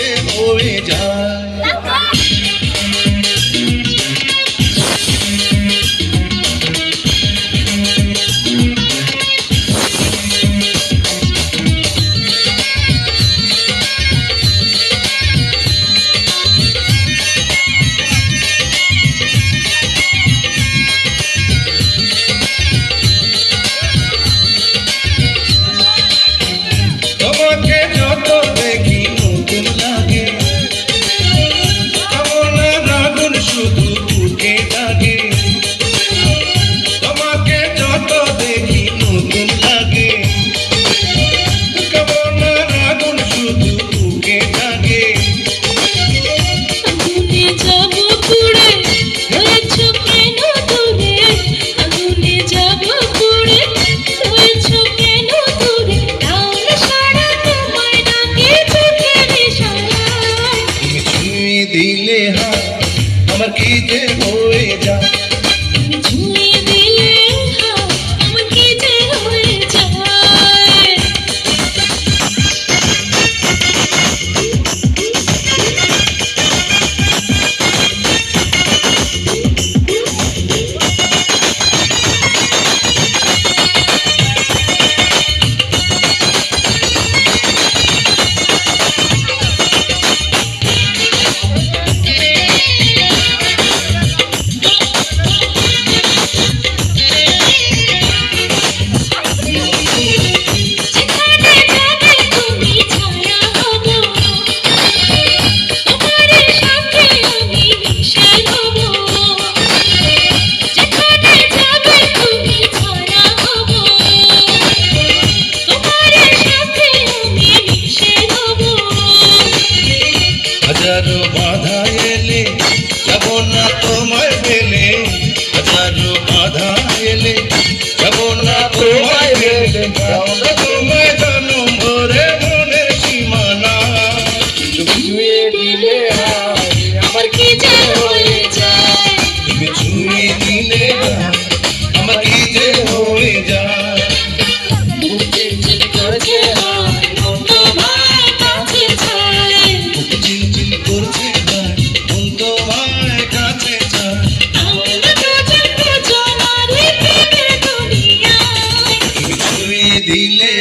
যে হয়ে যায়। তোমাকে যত দেখি নতুন লাগে, কামনার আগুন শুধু বুকে লাগে। তোমাকে যত দেখি নতুন লাগে, কামনার আগুন শুধু বুকে লাগে। আগুনে যাব পুড়ে রয়েছ কেন দূরে, আগুনে যাব পুড়ে রয়েছ কেন দূরে, তার সারা তোমায় ডাকে চোখের ইশারায়। তুমি ছুঁয়ে দিলে হাত আমার কি যে হয়ে যায়। তুমি ছুঁয়ে দিলে হাত আমার কি যে হয়ে যায়। যেখানে যাবে তুমি ছায়া হব, তোমার সাথে আমি মিশে হব। যেখানে যাবে তুমি ছায়া হব, তোমার সাথে আমি মিশে হব। হাজারো বাধা এলে যাব না তোমায় ফেলে, হাজারো বাধা এলে যাব না তোমায় ফেলে। যাও না তোমায় জনম ভরে মনের সীমানা। তুমি ছুঁয়ে দিলে হাত আমার কি যে হয়ে যায়। তুমি ছুঁয়ে দিলে হাত আমার কি যে হয়ে যায়। বুক চিনচিন করছে হায়, মন তোমার কাছে চায়। বুক চিনচিন করছে ভাই, মন তোমার কাছে চায়। আমরা দুজন দুজনারই প্রেমের দুনিয়ায়। তুমি ছুঁয়ে দিলে